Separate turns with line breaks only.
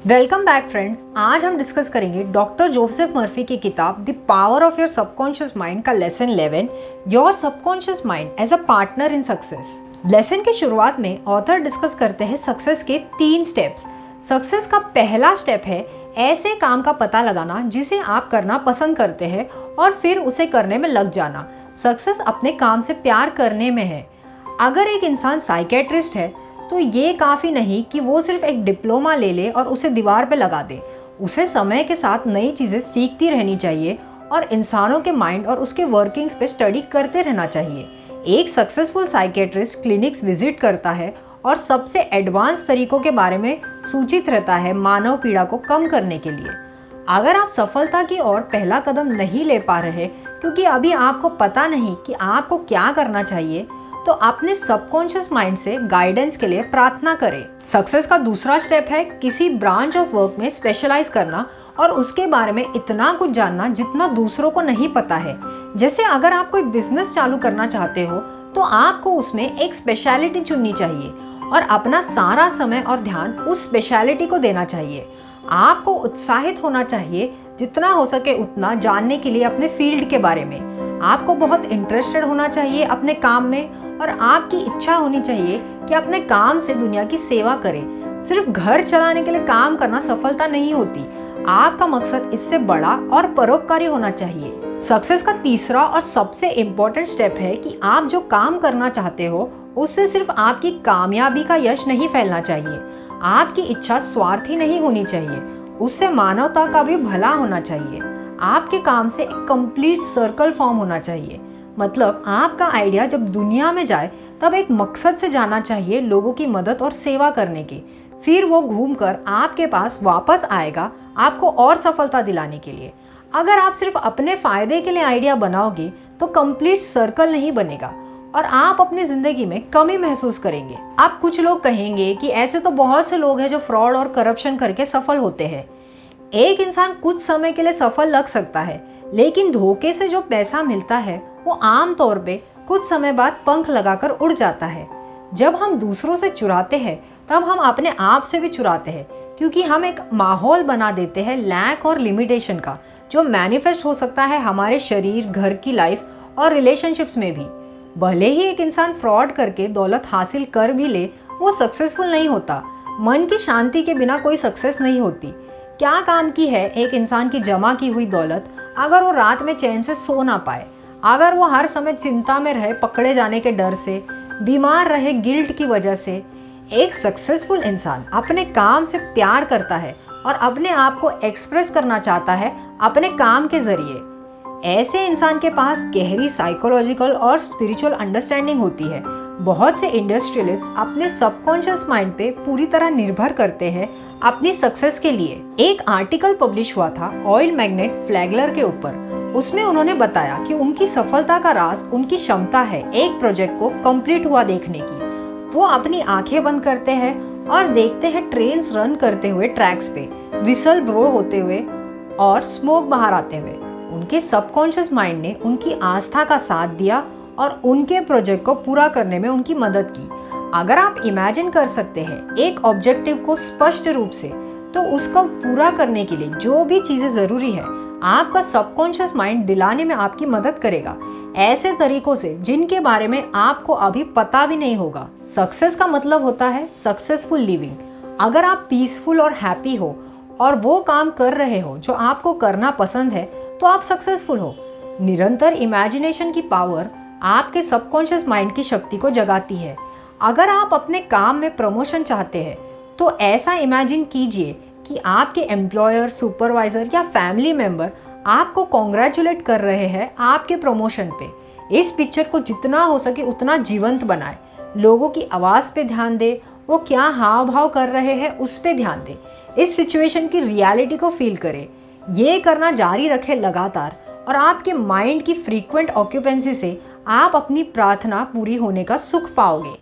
Welcome back friends. आज हम discuss करेंगे डॉक्टर जोसेफ मर्फी की किताब the power of your subconscious mind का lesson 11, your subconscious mind as a partner in success. Lesson की शुरुआत में ऑथर डिस्कस करते हैं सक्सेस के 3 स्टेप्स। सक्सेस का पहला स्टेप है ऐसे काम का पता लगाना जिसे आप करना पसंद करते हैं और फिर उसे करने में लग जाना। सक्सेस अपने काम से प्यार करने में है। अगर एक इंसान साइकेट्रिस्ट है तो ये काफ़ी नहीं कि वो सिर्फ एक डिप्लोमा ले ले और उसे दीवार पे लगा दे। उसे समय के साथ नई चीज़ें सीखती रहनी चाहिए और इंसानों के माइंड और उसके वर्किंग्स पे स्टडी करते रहना चाहिए। एक सक्सेसफुल साइकेट्रिस्ट क्लिनिक्स विजिट करता है और सबसे एडवांस तरीकों के बारे में सूचित रहता है मानव पीड़ा को कम करने के लिए। अगर आप सफलता की ओर पहला कदम नहीं ले पा रहे क्योंकि अभी आपको पता नहीं कि आपको क्या करना चाहिए, तो अपने सबकॉन्शियस माइंड से गाइडेंस के लिए प्रार्थना करें। सक्सेस का दूसरा स्टेप है किसी ब्रांच ऑफ वर्क में स्पेशलाइज करना और उसके बारे में इतना कुछ जानना जितना दूसरों को नहीं पता है। जैसे अगर आप कोई बिजनेस चालू करना चाहते हो तो आपको उसमें एक स्पेशलिटी चुननी चाहिए और अपना सारा समय और ध्यान उस स्पेशलिटी को देना चाहिए। आपको उत्साहित होना चाहिए जितना हो सके उतना जानने के लिए अपने फील्ड के बारे में। आपको बहुत इंटरेस्टेड होना चाहिए अपने काम में और आपकी इच्छा होनी चाहिए कि अपने काम से दुनिया की सेवा करें। सिर्फ घर चलाने के लिए काम करना सफलता नहीं होती। आपका मकसद इससे बड़ा और परोपकारी होना चाहिए। सक्सेस का तीसरा और सबसे इम्पोर्टेंट स्टेप है कि आप जो काम करना चाहते हो उससे सिर्फ आपकी कामयाबी का यश नहीं फैलना चाहिए। आपकी इच्छा स्वार्थी नहीं होनी चाहिए, उससे मानवता का भी भला होना चाहिए। आपके काम से एक कंप्लीट सर्कल फॉर्म होना चाहिए। मतलब आपका आइडिया जब दुनिया में जाए तब एक मकसद से जाना चाहिए, लोगों की मदद और सेवा करने की। फिर वो घूमकर आपके पास वापस आएगा आपको और सफलता दिलाने के लिए। अगर आप सिर्फ अपने फायदे के लिए आइडिया बनाओगे तो कंप्लीट सर्कल नहीं बनेगा और आप अपनी जिंदगी में कमी महसूस करेंगे। अब कुछ लोग कहेंगे कि ऐसे तो बहुत से लोग हैं जो फ्रॉड और करप्शन करके सफल होते हैं। एक इंसान कुछ समय के लिए सफल लग सकता है, लेकिन धोखे से जो पैसा मिलता है वो आम तौर पे कुछ समय बाद पंख लगाकर उड़ जाता है। जब हम दूसरों से चुराते हैं तब हम अपने आप से भी चुराते हैं, क्योंकि हम एक माहौल बना देते हैं लैक और लिमिटेशन का, जो मैनिफेस्ट हो सकता है हमारे शरीर, घर की लाइफ और रिलेशनशिप्स में भी। भले ही एक इंसान फ्रॉड करके दौलत हासिल कर भी ले, वो सक्सेसफुल नहीं होता। मन की शांति के बिना कोई सक्सेस नहीं होती। क्या काम की है एक इंसान की जमा की हुई दौलत अगर वो रात में चैन से सो ना पाए, अगर वो हर समय चिंता में रहे पकड़े जाने के डर से, बीमार रहे गिल्ट की वजह से। एक सक्सेसफुल इंसान अपने काम से प्यार करता है और अपने आप को एक्सप्रेस करना चाहता है अपने काम के जरिए। ऐसे इंसान के पास गहरी साइकोलॉजिकल और स्पिरिचुअल अंडरस्टैंडिंग होती है। बहुत से इंडस्ट्रियलिस्ट अपने सबकॉन्शियस माइंड पे पूरी तरह निर्भर करते हैं अपनी सक्सेस के लिए। एक आर्टिकल पब्लिश हुआ था ऑयल मैग्नेट फ्लैगलर के ऊपर। उसमें उन्होंने बताया कि उनकी सफलता का राज उनकी क्षमता है एक प्रोजेक्ट को कंप्लीट हुआ देखने की। वो अपनी आंखें बंद करते हैं और देखते हैं ट्रेन्स रन करते हुए ट्रैक्स पे, विसल ब्लो होते हुए और स्मोक बाहर आते हुए। उनके सबकॉन्शियस माइंड ने उनकी आस्था का साथ दिया और उनके प्रोजेक्ट को पूरा करने में उनकी मदद की। अगर आप इमेजिन कर सकते हैं एक ऑब्जेक्टिव को स्पष्ट रूप से, तो उसको पूरा करने के लिए जो भी चीजें जरूरी है आपका सबकॉन्शियस माइंड दिलाने में आपकी मदद करेगा, ऐसे तरीकों से जिनके बारे में आपको अभी पता भी नहीं होगा। सक्सेस का मतलब होता है सक्सेसफुल लिविंग। अगर आप पीसफुल और हैप्पी हो और वो काम कर रहे हो जो आपको करना पसंद है, तो आप सक्सेसफुल हो। निरंतर इमेजिनेशन की पावर आपके सबकॉन्शियस माइंड की शक्ति को जगाती है। अगर आप अपने काम में प्रमोशन चाहते हैं तो ऐसा इमेजिन कीजिए कि आपके एम्प्लॉयर, सुपरवाइजर या फैमिली मेंबर आपको कॉन्ग्रेचुलेट कर रहे हैं आपके प्रमोशन पे। इस पिक्चर को जितना हो सके उतना जीवंत बनाएं। लोगों की आवाज़ पे ध्यान दें, वो क्या हाव भाव कर रहे हैं उस पे ध्यान दें। इस सिचुएशन की रियलिटी को फील करें। ये करना जारी रखें लगातार और आपके माइंड की फ्रीक्वेंट ऑक्यूपेंसी से आप अपनी प्रार्थना पूरी होने का सुख पाओगे।